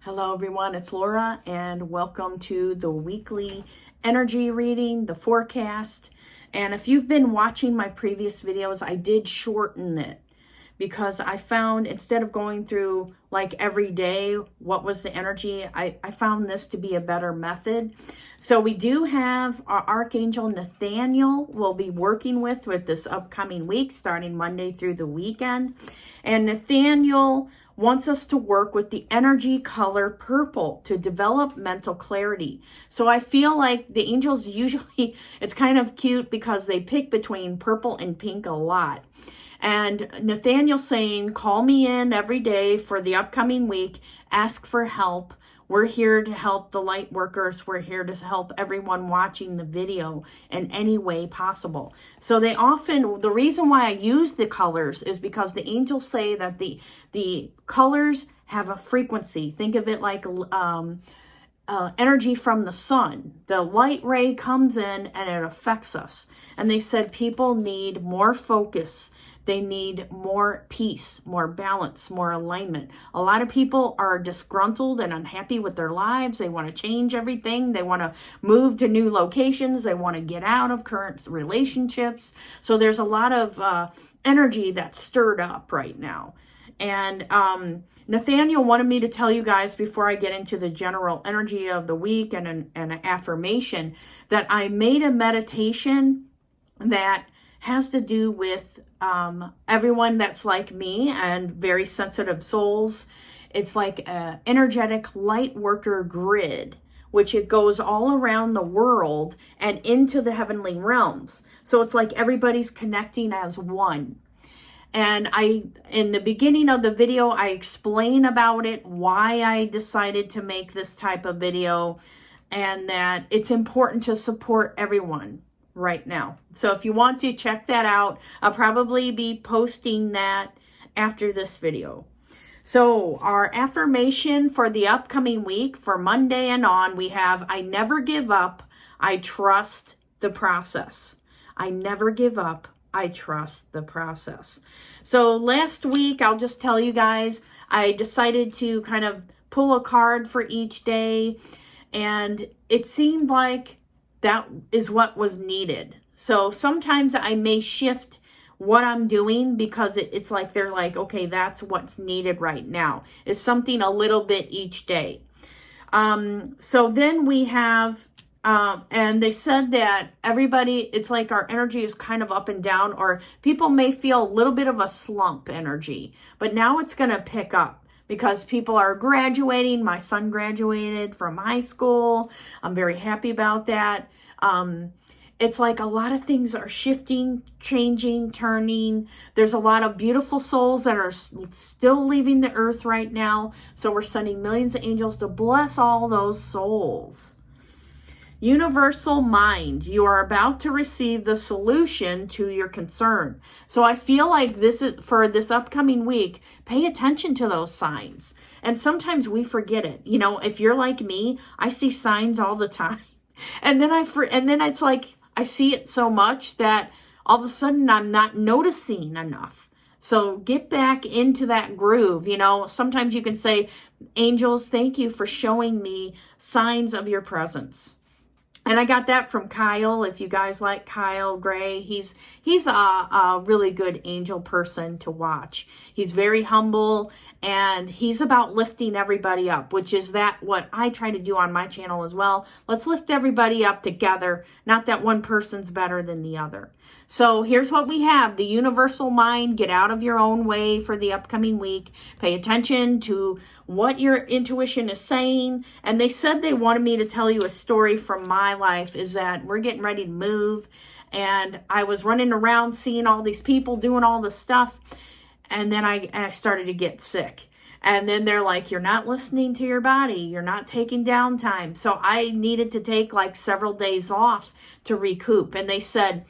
Hello everyone, it's Laura and welcome to the weekly energy reading, the forecast. And if you've been watching my previous videos, I did shorten it because I found instead of going through like every day, what was the energy, I found this to be a better method. So we do have our Archangel Nathaniel we'll be working with this upcoming week, starting Monday through the weekend. And Nathaniel wants us to work with the energy color purple to develop mental clarity. So I feel like the angels usually, it's kind of cute because they pick between purple and pink a lot. And Nathaniel's saying, call me in every day for the upcoming week, ask for help. We're here to help the light workers. We're here to help everyone watching the video in any way possible. So they often, the reason why I use the colors is because the angels say that the colors have a frequency. Think of it like energy from the sun. The light ray comes in and it affects us. And they said people need more focus. They need more peace, more balance, more alignment. A lot of people are disgruntled and unhappy with their lives. They want to change everything. They want to move to new locations. They want to get out of current relationships. So there's a lot of energy that's stirred up right now. And Nathaniel wanted me to tell you guys before I get into the general energy of the week and an affirmation that I made a meditation that has to do with everyone that's like me and very sensitive souls. It's like an energetic light worker grid, which it goes all around the world and into the heavenly realms. So it's like everybody's connecting as one. And in the beginning of the video, I explain about it, why I decided to make this type of video, and that it's important to support everyone right now. So if you want to check that out, I'll probably be posting that after this video. So our affirmation for the upcoming week, for Monday and on, we have, I never give up, I trust the process. I never give up, I trust the process. So last week, I'll just tell you guys, I decided to kind of pull a card for each day, and it seemed like that is what was needed. So sometimes I may shift what I'm doing because it's like they're like, okay, that's what's needed right now. It's something a little bit each day. So then we have, and they said that everybody, it's like our energy is kind of up and down, or people may feel a little bit of a slump energy, but now it's going to pick up because people are graduating. My son graduated from high school. I'm very happy about that. It's like a lot of things are shifting, changing, turning. There's a lot of beautiful souls that are still leaving the earth right now. So we're sending millions of angels to bless all those souls. Universal mind, you are about to receive the solution to your concern. So I feel like this is for this upcoming week, pay attention to those signs. And sometimes we forget it. You know, if you're like me, I see signs all the time. And then it's like I see it so much that all of a sudden I'm not noticing enough. So get back into that groove. You know, sometimes you can say, angels, thank you for showing me signs of your presence. And I got that from Kyle. If you guys like Kyle Gray, he's a really good angel person to watch. He's very humble and he's about lifting everybody up, which is what I try to do on my channel as well. Let's lift everybody up together, not that one person's better than the other. So here's what we have. The universal mind, get out of your own way for the upcoming week. Pay attention to what your intuition is saying. And they said they wanted me to tell you a story from my life, is that we're getting ready to move. And I was running around seeing all these people doing all this stuff. And then I started to get sick. And then they're like, you're not listening to your body. You're not taking downtime. So I needed to take like several days off to recoup. And they said,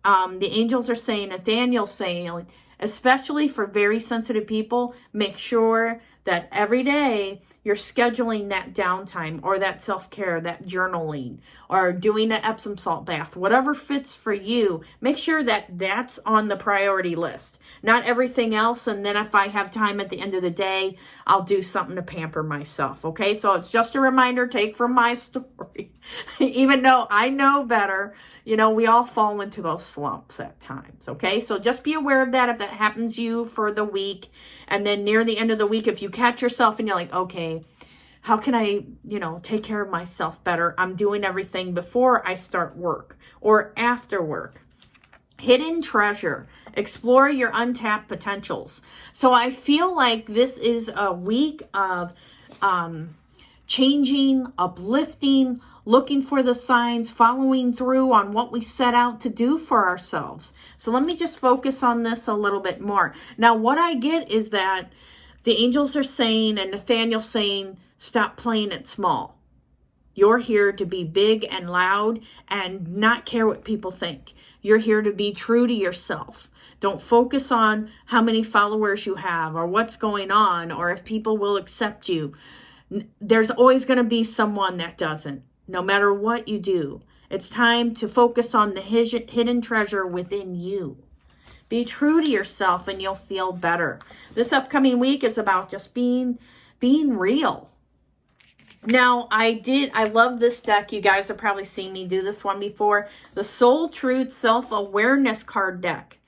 the angels are saying, Nathaniel's saying, especially for very sensitive people, make sure that every day you're scheduling that downtime or that self-care, that journaling, or doing an Epsom salt bath, whatever fits for you. Make sure that that's on the priority list, not everything else. And then if I have time at the end of the day, I'll do something to pamper myself. Okay. So it's just a reminder, take from my story, even though I know better, you know, we all fall into those slumps at times. Okay. So just be aware of that if that happens to you for the week. And then near the end of the week, if you catch yourself and you're like, okay, how can I, take care of myself better? I'm doing everything before I start work or after work. Hidden treasure. Explore your untapped potentials. So I feel like this is a week of changing, uplifting, looking for the signs, following through on what we set out to do for ourselves. So let me just focus on this a little bit more. Now, what I get is that the angels are saying, and Nathaniel saying, stop playing it small. You're here to be big and loud and not care what people think. You're here to be true to yourself. Don't focus on how many followers you have or what's going on or if people will accept you. There's always going to be someone that doesn't, no matter what you do. It's time to focus on the hidden treasure within you. Be true to yourself and you'll feel better. This upcoming week is about just being real. Now, I love this deck. You guys have probably seen me do this one before. The Soul Truth Self-Awareness card deck.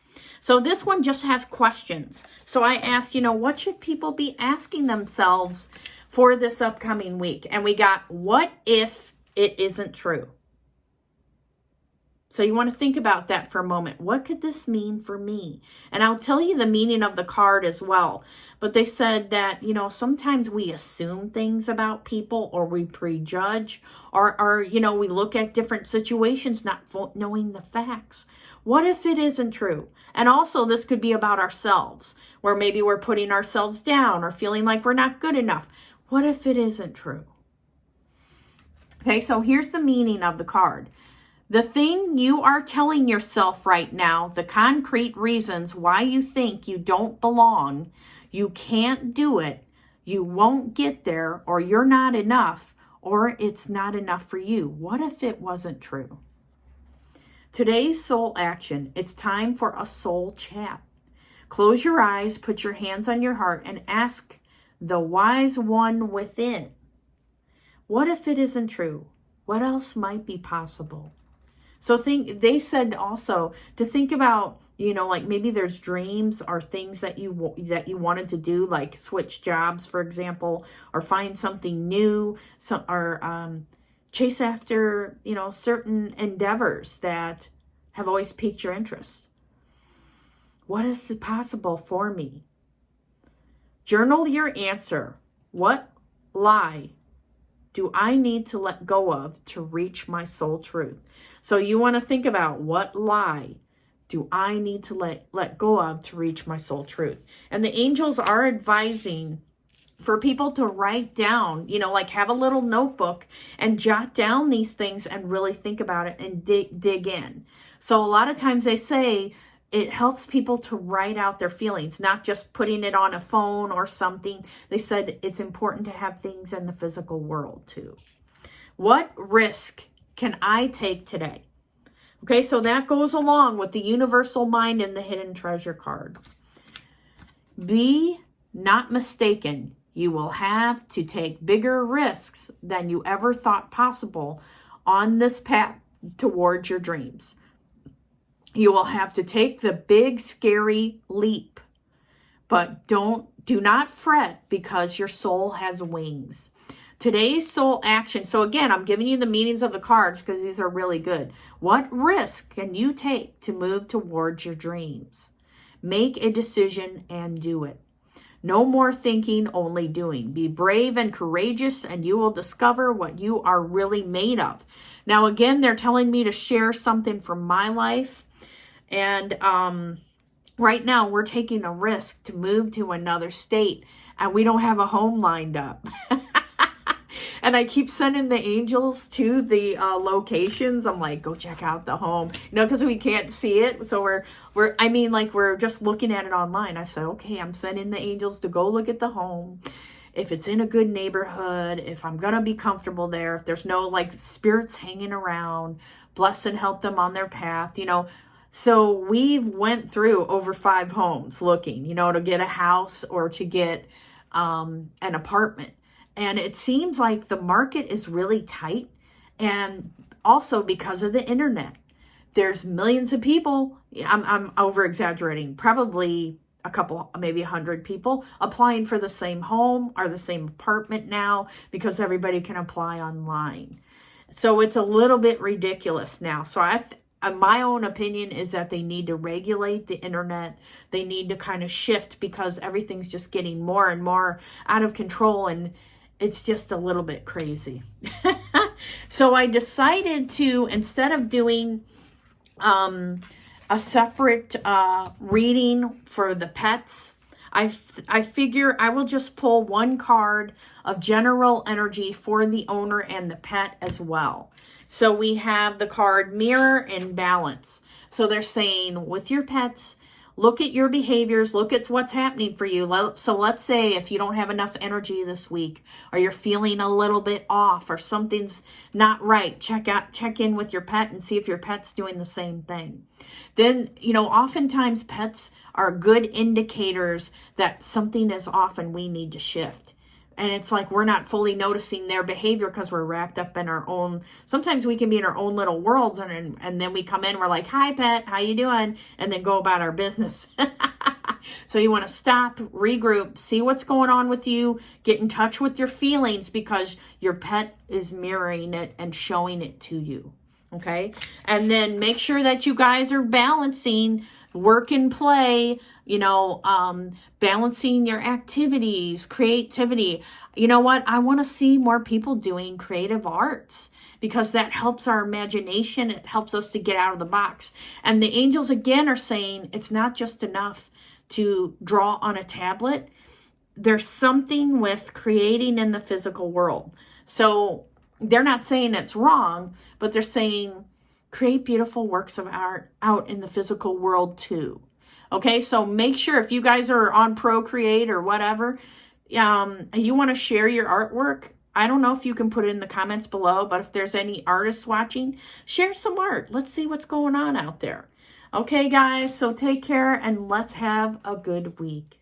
So this one just has questions. So I asked, what should people be asking themselves for this upcoming week? And we got, what if it isn't true? So you want to think about that for a moment. What could this mean for me? And I'll tell you the meaning of the card as well. But they said that, sometimes we assume things about people or we prejudge or we look at different situations not knowing the facts. What if it isn't true? And also this could be about ourselves, where maybe we're putting ourselves down or feeling like we're not good enough. What if it isn't true? Okay, so here's the meaning of the card. The thing you are telling yourself right now, the concrete reasons why you think you don't belong, you can't do it, you won't get there, or you're not enough, or it's not enough for you. What if it wasn't true? Today's soul action, it's time for a soul chat. Close your eyes, put your hands on your heart, and ask the wise one within, what if it isn't true? What else might be possible? So they said also to think about, like maybe there's dreams or things that you wanted to do, like switch jobs, for example, or find something new, or chase after, certain endeavors that have always piqued your interest. What is possible for me? Journal your answer. What lie do I need to let go of to reach my soul truth? So you want to think about, what lie do I need to let go of to reach my soul truth? And the angels are advising for people to write down, like have a little notebook and jot down these things and really think about it and dig in. So a lot of times they say it helps people to write out their feelings, not just putting it on a phone or something. They said it's important to have things in the physical world too. What risk can I take today? Okay, so that goes along with the universal mind and the hidden treasure card. Be not mistaken. You will have to take bigger risks than you ever thought possible on this path towards your dreams. You will have to take the big, scary leap. But do not fret because your soul has wings. Today's soul action. So again, I'm giving you the meanings of the cards because these are really good. What risk can you take to move towards your dreams? Make a decision and do it. No more thinking, only doing. Be brave and courageous, and you will discover what you are really made of. Now, again, they're telling me to share something from my life. And right now, we're taking a risk to move to another state, and we don't have a home lined up. And I keep sending the angels to the locations. I'm like, go check out the home, because we can't see it. So we're just looking at it online. I said, okay, I'm sending the angels to go look at the home. If it's in a good neighborhood, if I'm going to be comfortable there, if there's no spirits hanging around, bless and help them on their path, So we've went through over 5 homes looking, to get a house or to get an apartment. And it seems like the market is really tight. And also because of the internet, there's millions of people. I'm over exaggerating, probably a couple, maybe 100 people applying for the same home or the same apartment now because everybody can apply online. So it's a little bit ridiculous now. So my own opinion is that they need to regulate the internet. They need to kind of shift because everything's just getting more and more out of control, and it's just a little bit crazy. So I decided to, instead of doing a separate reading for the pets, I figure I will just pull one card of general energy for the owner and the pet as well. So we have the card Mirror and Balance. So they're saying with your pets, look at your behaviors, look at what's happening for you. So let's say if you don't have enough energy this week, or you're feeling a little bit off, or something's not right, check in with your pet and see if your pet's doing the same thing. Then, oftentimes pets are good indicators that something is off and we need to shift. And it's like we're not fully noticing their behavior because we're wrapped up in our own, sometimes we can be in our own little worlds, and then we come in, we're like, hi pet, how you doing? And then go about our business. So you want to stop, regroup, see what's going on with you, get in touch with your feelings because your pet is mirroring it and showing it to you. Okay. And then make sure that you guys are balancing work and play, balancing your activities, creativity. You know what? I want to see more people doing creative arts because that helps our imagination. It helps us to get out of the box. And the angels again are saying it's not just enough to draw on a tablet. There's something with creating in the physical world. So they're not saying it's wrong, but they're saying create beautiful works of art out in the physical world too. Okay, so make sure if you guys are on Procreate or whatever, you want to share your artwork. I don't know if you can put it in the comments below, but if there's any artists watching, share some art. Let's see what's going on out there. Okay, guys, so take care and let's have a good week.